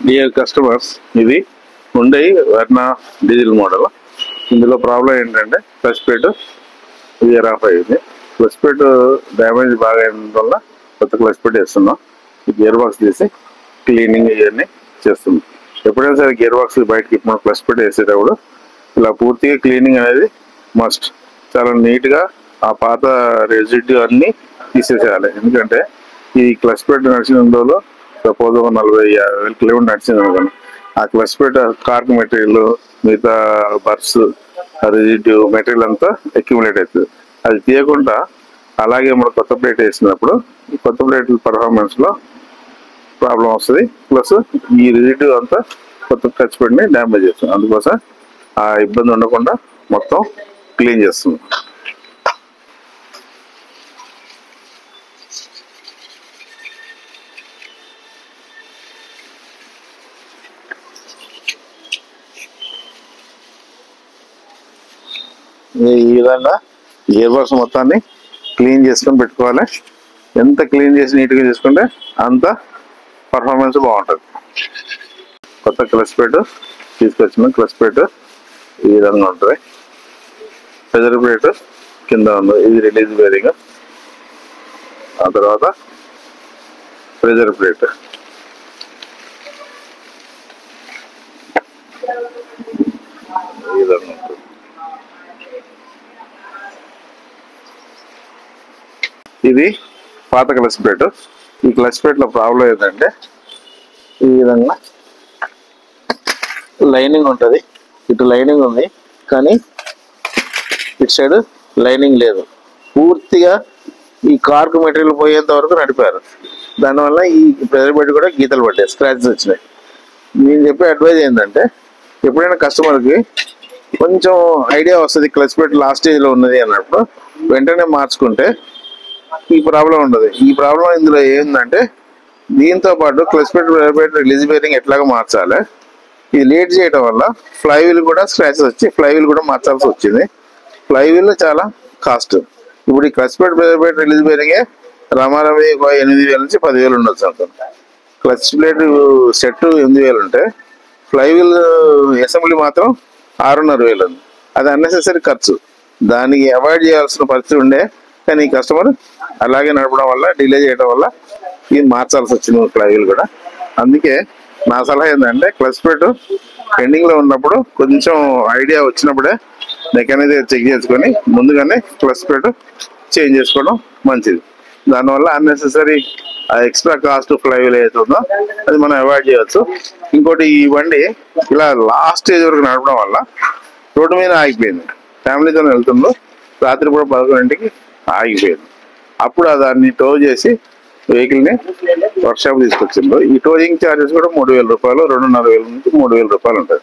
Dear customers, ఇది Hyundai Verna diesel model. ఇందులో problem ఏంటంటే క్లచ్ ప్లేట్ ఇయర్ ఆఫ్ అయ్యింది. క్లచ్ ప్లేట్ డ్యామేజ్ బాగా అయిన వల్ల కొత్త క్లచ్ ప్లేట్ వేస్తున్నాం. ఈ గేర్ బాక్స్ తీసి క్లీనింగ్ ఇవన్నీ చేస్తున్నాం. ఎప్పుడైనా సరే గేర్ బాక్స్ బయటకి మనం క్లచ్ ప్లేట్ వేసేటప్పుడు ఇలా పూర్తిగా క్లీనింగ్ అనేది మస్ట్. చాలా నీట్గా ఆ పాత రెసిడ్యూ అన్నీ తీసేసేయాలి. ఎందుకంటే ఈ క్లచ్ ప్లేట్ నడిచిన రోజులు సపోజ్ 40-50 కిలోమీటర్ నడిచింది అనుకోండి, ఆ క్లచ్ ప్లేట్ కార్క్ మెటీరియల్ మిగతా బర్స్ రెసిడ్యూ మెటీరియల్ అంతా అక్యుములేట్ అవుతుంది. అది తీయకుండా అలాగే మనం కొత్త ప్లేట్ వేసినప్పుడు ఈ కొత్త ప్లేట్ పర్ఫార్మెన్స్ లో ప్రాబ్లం వస్తుంది. ప్లస్ ఈ రెసిడ్యూ అంతా కొత్త క్లచ్ ప్లేట్ ని డ్యామేజ్ చేస్తుంది. అందుకోసం ఆ ఇబ్బంది ఉండకుండా మొత్తం క్లీన్ చేస్తుంది. ఈ విధంగా గేర్ బాక్స్ మొత్తాన్ని క్లీన్ చేసుకొని పెట్టుకోవాలి. ఎంత క్లీన్ చేసి నీట్గా చేసుకుంటే అంత పర్ఫార్మెన్స్ బాగుంటుంది. కొత్త క్లచ్ ప్లేట్ తీసుకొచ్చిన క్లచ్ ప్లేట్ ఈ విధంగా ఉంటుంది. ప్రెజర్ ప్లేట్ కింద ఉంది, ఇది రిలీజ్ బేరింగ్. ఆ తర్వాత ప్రెజర్ ప్లేట్ ఈ విధంగా ఉంటుంది. ఇది పాత క్లచ్ ప్లేట్. ఈ క్లచ్ ప్లేట్ లో ప్రాబ్లం ఏంటంటే ఈ విధంగా లైనింగ్ ఉంటుంది. ఇటు లైనింగ్ ఉంది కానీ ఇటు సైడ్ లైనింగ్ లేదు. పూర్తిగా ఈ కార్క్ మెటీరియల్ పోయేంత వరకు నడిపారు. దానివల్ల ఈ ప్రెజర్ ప్లేట్ కూడా గీతలు పడ్డాయి, స్క్రాచెస్ వచ్చినాయి. నేను చెప్పే అడ్వైజ్ ఏంటంటే ఎప్పుడైనా కస్టమర్కి కొంచెం ఐడియా వస్తుంది క్లచ్ ప్లేట్ లాస్ట్ స్టేజ్లో ఉన్నది అన్నప్పుడు వెంటనే మార్చుకుంటే ఈ ప్రాబ్లం ఉండదు. ఈ ప్రాబ్లం ఇందులో ఏంటంటే దీంతో పాటు క్లచ్ ప్లేట్ రిలీజ్ బేరింగ్ ఎట్లాగా మార్చాలి. ఇది లేట్ చేయడం వల్ల ఫ్లైవీల్ కూడా స్క్రాచెస్ వచ్చి ఫ్లైవీల్ కూడా మార్చాల్సి వచ్చింది. ఫ్లైవీల్ చాలా కాస్ట్. ఇప్పుడు ఈ క్లచ్ ప్లేట్ రిలీజ్ బేరింగే రమారమి 8,000 నుంచి 10,000 ఉండొచ్చు అనుకోండి. క్లచ్ ప్లేట్ సెట్ 8,000 ఉంటే ఫ్లైవీల్ అసెంబ్లీ మాత్రం 6,500 ఉంది. అది అన్నెసెసరీ ఖర్చు. దానికి అవాయిడ్ చేయాల్సిన పరిస్థితి ఉండే, కానీ ఈ కస్టమర్ అలాగే నడపడం వల్ల డిలే చేయడం వల్ల ఇది మార్చాల్సి వచ్చింది ఫ్లైవీల్ కూడా. అందుకే నా సలహా ఏంటంటే క్లచ్ ప్లేట్ పెండింగ్ లో ఉన్నప్పుడు కొంచెం ఐడియా వచ్చినప్పుడే మెకానిజం చెక్ చేసుకొని ముందుగానే క్లచ్ ప్లేట్ చేంజ్ చేసుకోవడం మంచిది. దానివల్ల అన్నెసెసరీ ఎక్స్ట్రా కాస్ట్ ఫ్లైవీల్ అవుతుందో అది మనం అవాయిడ్ చేయవచ్చు. ఇంకోటి, ఈ బండి ఇలా లాస్ట్ స్టేజ్ వరకు నడపడం వల్ల రోడ్డు మీద ఆగిపోయింది. ఫ్యామిలీతో వెళ్తుందో రాత్రిపూట 11ంటికి ఆగిపోయింది. అప్పుడు దాన్ని టో చేసి వెహికల్ని వర్క్షాప్ తీసుకొచ్చిండ్రు. ఈ టోయింగ్ ఛార్జెస్ కూడా 3,000 రూపాయలు, 2,500 నుంచి 3,000 రూపాయలు ఉంటుంది.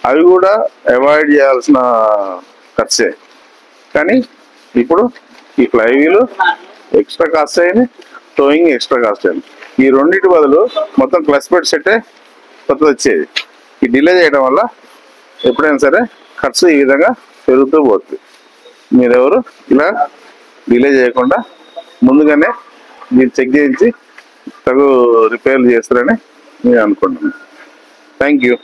అవి కూడా అవాయిడ్ చేయాల్సిన ఖర్చే. కానీ ఇప్పుడు ఈ ఫ్లైవీల్ ఎక్స్ట్రా కాస్ట్ అయింది, టోయింగ్ ఎక్స్ట్రా కాస్ట్ అయింది. ఈ రెండింటి బదులు మొత్తం క్లచ్ ప్లేట్ సెట్టే కొత్తది వచ్చేది. ఈ డిలే చేయడం వల్ల ఎప్పుడైనా సరే ఖర్చు ఈ విధంగా పెరుగుతూ పోతుంది. మీరెవరు ఇలా డిలే చేయకుండా ముందుగానే మీరు చెక్ చేయించి తగు రిపేర్లు చేస్తారని నేను అనుకుంటున్నాను. Thank you.